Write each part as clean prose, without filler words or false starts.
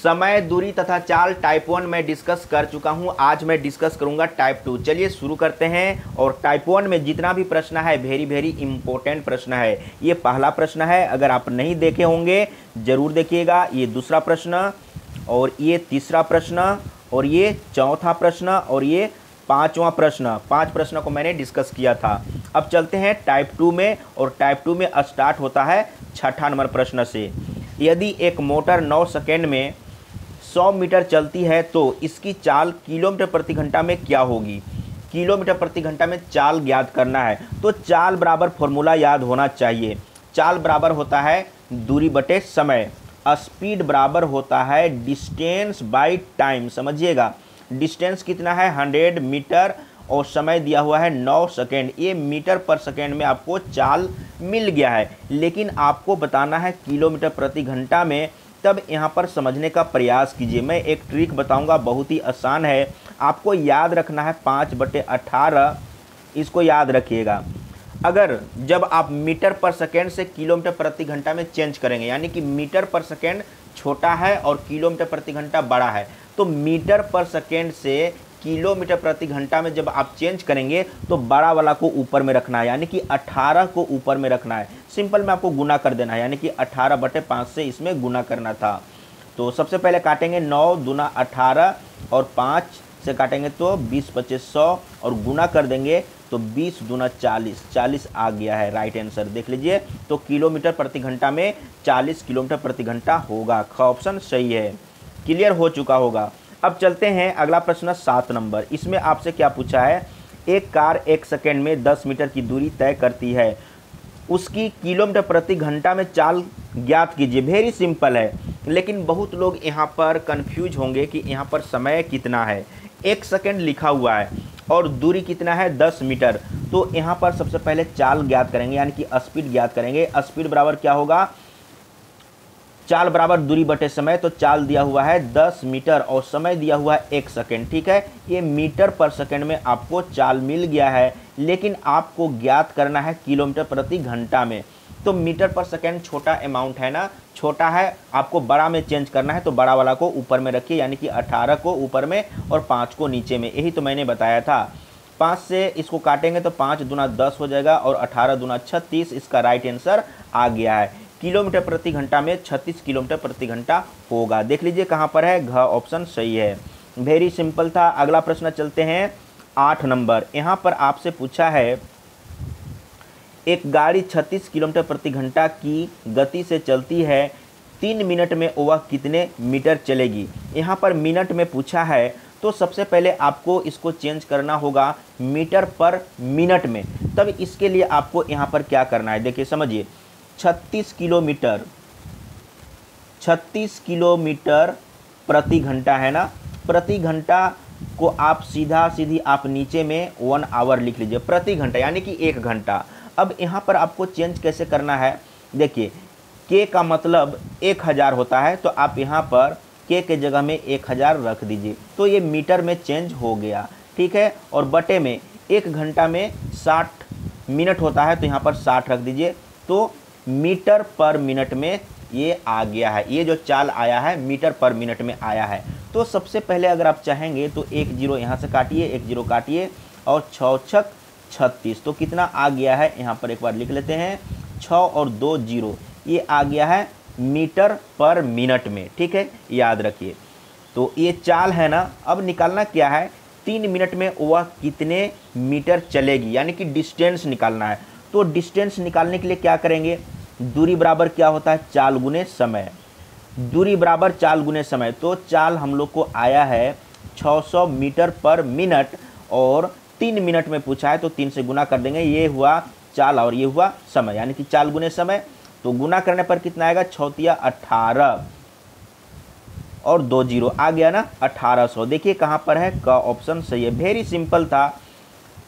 समय, दूरी तथा चाल टाइप 1 में डिस्कस कर चुका हूं। आज मैं डिस्कस करूंगा टाइप 2। चलिए शुरू करते हैं। और टाइप 1 में जितना भी प्रश्न है वेरी वेरी इंपॉर्टेंट प्रश्न है। ये पहला प्रश्न है, अगर आप नहीं देखे होंगे जरूर देखिएगा। ये दूसरा प्रश्न, और ये तीसरा प्रश्न, और ये चौथा प्रश्न, और ये पांचवा प्रश्न। 5 प्रश्न को मैंने डिस्कस किया था। अब चलते हैं टाइप 2 में, और टाइप 2 में स्टार्ट होता है 6ठा नंबर प्रश्न से। यदि एक मोटर 9 सेकेंड में 100 मीटर चलती है तो इसकी चाल किलोमीटर प्रति घंटा में क्या होगी। किलोमीटर प्रति घंटा में चाल ज्ञात करना है। तो चाल बराबर फॉर्मूला याद होना चाहिए। चाल बराबर होता है दूरी बटे समय, स्पीड बराबर होता है डिस्टेंस बाय टाइम। समझिएगा, डिस्टेंस कितना है 100 मीटर, और समय दिया हुआ है 9 सेकेंड। ये मीटर पर सेकेंड में आपको चाल मिल गया है, लेकिन आपको बताना है किलोमीटर प्रति घंटा में। तब यहाँ पर समझने का प्रयास कीजिए। मैं एक ट्रिक बताऊंगा, बहुत ही आसान है। आपको याद रखना है 5/18, इसको याद रखिएगा। अगर जब आप मीटर पर सेकेंड से किलोमीटर प्रति घंटा में चेंज करेंगे, यानी कि मीटर पर सेकेंड छोटा है और किलोमीटर प्रति घंटा बड़ा है, तो मीटर पर सेकेंड से किलोमीटर प्रति घंटा में जब आप चेंज करेंगे तो बड़ा वाला को ऊपर में रखना है, यानी कि 18 को ऊपर में रखना है। सिंपल में आपको गुना कर देना है, यानी कि 18/5 से इसमें गुना करना था। तो सबसे पहले काटेंगे 9 दूना 18, और 5 से काटेंगे तो 20×5 100, और गुना कर देंगे तो 20 दूना 40, 40 आ गया है राइट आंसर। देख लीजिए, तो किलोमीटर प्रति घंटा में 40 किलोमीटर प्रति घंटा होगा। ख ऑप्शन सही है, क्लियर हो चुका होगा। अब चलते हैं अगला प्रश्न 7 नंबर। इसमें आपसे क्या पूछा है, एक कार 1 सेकेंड में 10 मीटर की दूरी तय करती है, उसकी किलोमीटर प्रति घंटा में चाल ज्ञात कीजिए। वेरी सिंपल है, लेकिन बहुत लोग यहाँ पर कंफ्यूज होंगे कि यहाँ पर समय कितना है। 1 सेकेंड लिखा हुआ है और दूरी कितना है 10 मीटर। तो यहाँ पर सबसे पहले चाल ज्ञात करेंगे, यानी कि स्पीड ज्ञात करेंगे। स्पीड बराबर क्या होगा, चाल बराबर दूरी बटे समय। तो चाल दिया हुआ है 10 मीटर और समय दिया हुआ है 1 सेकेंड। ठीक है, ये मीटर पर सेकेंड में आपको चाल मिल गया है, लेकिन आपको ज्ञात करना है किलोमीटर प्रति घंटा में। तो मीटर पर सेकेंड छोटा अमाउंट है ना, छोटा है, आपको बड़ा में चेंज करना है। तो बड़ा वाला को ऊपर में रखिए, यानी कि 18 को ऊपर में और 5 को नीचे में। यही तो मैंने बताया था। 5 से इसको काटेंगे तो 5 दूना 10 हो जाएगा, और 18 दूना 36। इसका राइट आंसर आ गया है। किलोमीटर प्रति घंटा में 36 किलोमीटर प्रति घंटा होगा। देख लीजिए कहाँ पर है, घ ऑप्शन सही है। वेरी सिंपल था। अगला प्रश्न चलते हैं 8 नंबर। यहाँ पर आपसे पूछा है, एक गाड़ी 36 किलोमीटर प्रति घंटा की गति से चलती है, 3 मिनट में वह कितने मीटर चलेगी। यहाँ पर मिनट में पूछा है, तो सबसे पहले आपको इसको चेंज करना होगा मीटर पर मिनट में। तब इसके लिए आपको यहाँ पर क्या करना है, देखिए समझिए। 36 किलोमीटर प्रति घंटा है ना, प्रति घंटा को आप सीधी आप नीचे में 1 आवर लिख लीजिए, प्रति घंटा यानी कि 1 घंटा। अब यहाँ पर आपको चेंज कैसे करना है, देखिए के का मतलब 1000 होता है, तो आप यहाँ पर के जगह में 1000 रख दीजिए, तो ये मीटर में चेंज हो गया। ठीक है, और बटे में 1 घंटा में 60 मिनट होता है, तो यहाँ पर 60 रख दीजिए। तो मीटर पर मिनट में ये आ गया है। ये जो चाल आया है मीटर पर मिनट में आया है। तो सबसे पहले अगर आप चाहेंगे तो 1 0 यहाँ से काटिए, 1 0 काटिए, और 6 6 36। तो कितना आ गया है, यहाँ पर एक बार लिख लेते हैं, 6 और 2 0, ये आ गया है मीटर पर मिनट में। ठीक है, याद रखिए। तो ये चाल है ना, अब निकालना क्या है, 3 मिनट में वह कितने मीटर चलेगी, यानी कि डिस्टेंस निकालना है। तो डिस्टेंस निकालने के लिए क्या करेंगे, दूरी बराबर क्या होता है, चाल गुने समय। दूरी बराबर चाल गुने समय। तो चाल हम लोग को आया है 600 मीटर पर मिनट, और 3 मिनट में पूछा है, तो 3 से गुना कर देंगे। ये हुआ चाल और ये हुआ समय, यानी कि चाल गुने समय। तो गुना करने पर कितना आएगा, 6 18 और 2 0 आ गया ना, 1800। देखिए कहाँ पर है, का ऑप्शन सही है। वेरी सिंपल था।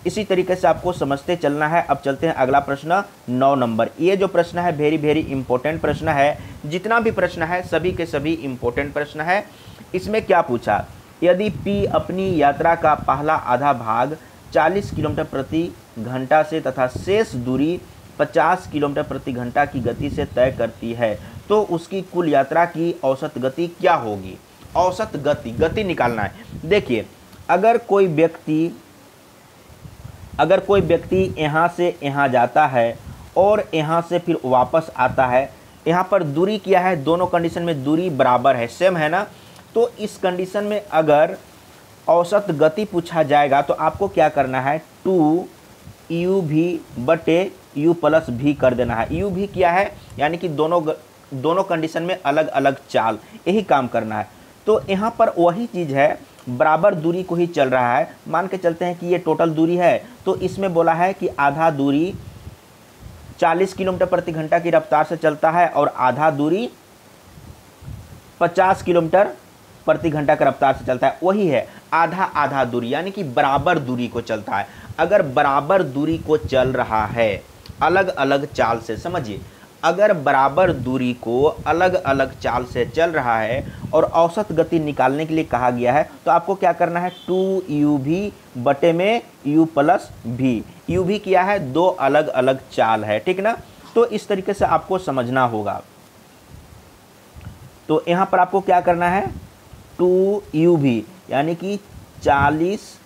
इसी तरीके से आपको समझते चलना है। अब चलते हैं अगला प्रश्न 9 नंबर। ये जो प्रश्न है वेरी वेरी इंपॉर्टेंट प्रश्न है। जितना भी प्रश्न है सभी के सभी इंपॉर्टेंट प्रश्न है। इसमें क्या पूछा, यदि P अपनी यात्रा का पहला आधा भाग 40 किलोमीटर प्रति घंटा से तथा शेष दूरी 50 किलोमीटर प्रति घंटा की गति से तय करती है, तो उसकी कुल यात्रा की औसत गति क्या होगी। औसत गति निकालना है। देखिए, अगर कोई व्यक्ति यहाँ से यहाँ जाता है और यहाँ से फिर वापस आता है, यहाँ पर दूरी क्या है, दोनों कंडीशन में दूरी बराबर है, सेम है ना। तो इस कंडीशन में अगर औसत गति पूछा जाएगा तो आपको क्या करना है, 2u_v/u+v कर देना है। u भी क्या है, यानी कि दोनों कंडीशन में अलग अलग चाल, यही काम करना है। तो यहाँ पर वही चीज़ है, बराबर दूरी को ही चल रहा है। मान के चलते हैं कि ये टोटल दूरी है, तो इसमें बोला है कि आधा दूरी 40 किलोमीटर प्रति घंटा की रफ्तार से चलता है और आधा दूरी 50 किलोमीटर प्रति घंटा की रफ्तार से चलता है। वही है आधा आधा दूरी, यानी कि बराबर दूरी को चलता है। अगर बराबर दूरी को चल रहा है अलग अलग चाल से, समझिए, अगर बराबर दूरी को अलग अलग चाल से चल रहा है और औसत गति निकालने के लिए कहा गया है, तो आपको क्या करना है, 2u_v/u+v। u भी क्या है, दो अलग अलग चाल है, ठीक ना। तो इस तरीके से आपको समझना होगा। तो यहाँ पर आपको क्या करना है, 2u_v यानी कि 40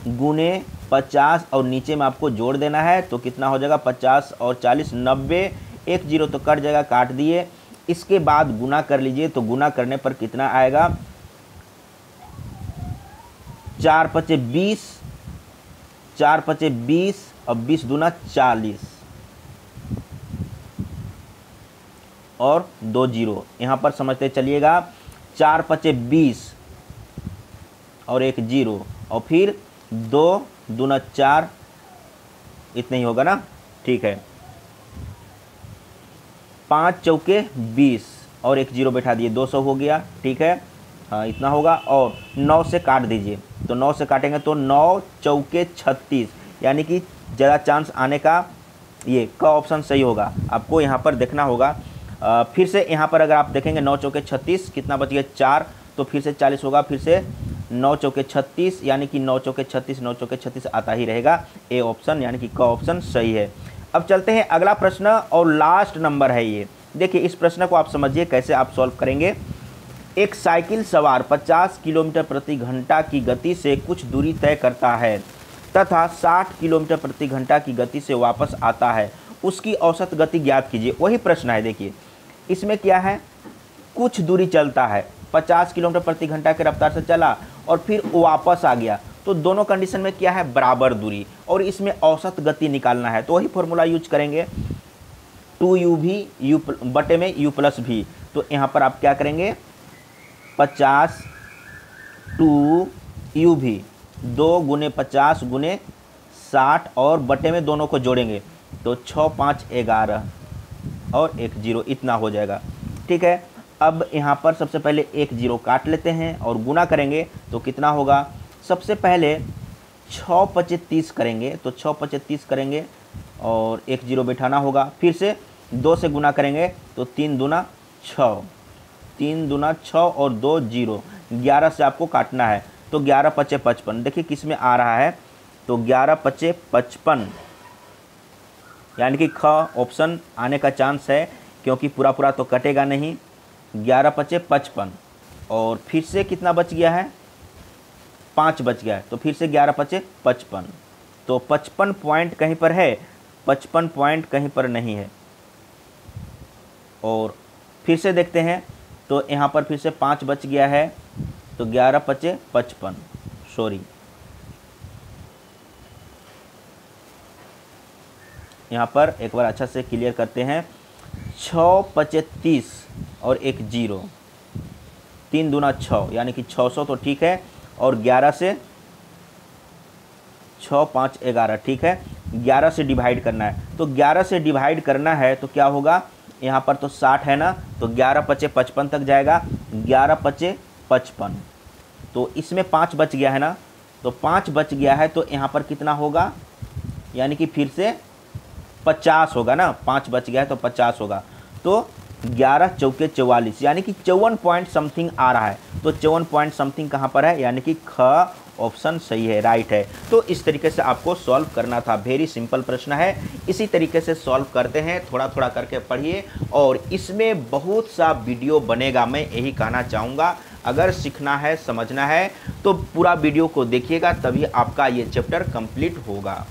× 50 और नीचे में आपको जोड़ देना है। तो कितना हो जाएगा, 50 और 40 90, 1 0 तो कट जाएगा, काट दिए। इसके बाद गुना कर लीजिए, तो गुना करने पर कितना आएगा, 4 × 5 20, 4 × 5 20 और 20 दूना 40 और 2 0। यहाँ पर समझते चलिएगा, 4 × 5 20 और 1 0 और फिर 2 दूना 4, इतना ही होगा ना, ठीक है। 5 चौके 20 और 1 0 बैठा दिए, 200 हो गया, ठीक है। हाँ, इतना होगा। और 9 से काट दीजिए, तो 9 से काटेंगे तो 9 चौके 36, यानी कि ज़्यादा चांस आने का ये का ऑप्शन सही होगा। आपको यहाँ पर देखना होगा। फिर से यहाँ पर अगर आप देखेंगे 9 चौके 36, कितना बच गया 4, तो फिर से 40 होगा, फिर से 9 चौके 36, यानी कि 9 चौके 36, 9 चौके 36 आता ही रहेगा। ए ऑप्शन यानी कि का ऑप्शन सही है। अब चलते हैं अगला प्रश्न और लास्ट नंबर है ये। देखिए, इस प्रश्न को आप समझिए कैसे आप सॉल्व करेंगे। एक साइकिल सवार 50 किलोमीटर प्रति घंटा की गति से कुछ दूरी तय करता है तथा 60 किलोमीटर प्रति घंटा की गति से वापस आता है, उसकी औसत गति ज्ञात कीजिए। वही प्रश्न है। देखिए, इसमें क्या है, कुछ दूरी चलता है, 50 किलोमीटर प्रति घंटा की रफ्तार से चला और फिर वापस आ गया, तो दोनों कंडीशन में क्या है, बराबर दूरी, और इसमें औसत गति निकालना है। तो वही फॉर्मूला यूज करेंगे, 2u_v/u+v। तो यहाँ पर आप क्या करेंगे, 50 2u_v, 2 × 50 × 60 और बटे में दोनों को जोड़ेंगे, तो 6 5 11 और 1 0, इतना हो जाएगा, ठीक है। अब यहाँ पर सबसे पहले 1 0 काट लेते हैं और गुना करेंगे, तो कितना होगा, सबसे पहले 6 5 30 करेंगे, तो 6 5 30 करेंगे और 1 0 बैठाना होगा। फिर से 2 से गुना करेंगे, तो 3 दूना 6, 3 दूना 6 और 2 0, 11 से आपको काटना है, तो 11 5 55। देखिए किस में आ रहा है, तो 11 5 55, यानी कि ख ऑप्शन आने का चांस है, क्योंकि पूरा पूरा तो कटेगा नहीं। 11 5 55 और फिर से कितना बच गया है, 5 बच गया है, तो फिर से 11 5 55, तो 55 पॉइंट कहीं पर है, 55 पॉइंट कहीं पर नहीं है। और फिर से देखते हैं, तो यहाँ पर फिर से 5 बच गया है, तो 11 5 55, सॉरी, यहाँ पर एक बार अच्छा से क्लियर करते हैं। 6 5 30 और 1 0, 3 दूना 6, यानी कि 600 तो ठीक है, और 11 से 6 5 11, ठीक है। 11 से डिवाइड करना है, तो 11 से डिवाइड करना है तो क्या होगा, यहाँ पर तो 60 है ना, तो 11 5 55 तक जाएगा, 11 5 55, तो इसमें 5 बच गया है ना, तो 5 बच गया है, तो यहाँ पर कितना होगा, यानी कि फिर से 50 होगा ना, 5 बच गया है तो 50 होगा, तो 11 चौके 44, यानी कि 54 पॉइंट समथिंग आ रहा है। तो 54 पॉइंट समथिंग कहाँ पर है, यानी कि ख ऑप्शन सही है, राइट है। तो इस तरीके से आपको सॉल्व करना था, वेरी सिंपल प्रश्न है। इसी तरीके से सॉल्व करते हैं, थोड़ा थोड़ा करके पढ़िए और इसमें बहुत सा वीडियो बनेगा, मैं यही कहना चाहूँगा। अगर सीखना है, समझना है तो पूरा वीडियो को देखिएगा, तभी आपका ये चैप्टर कंप्लीट होगा।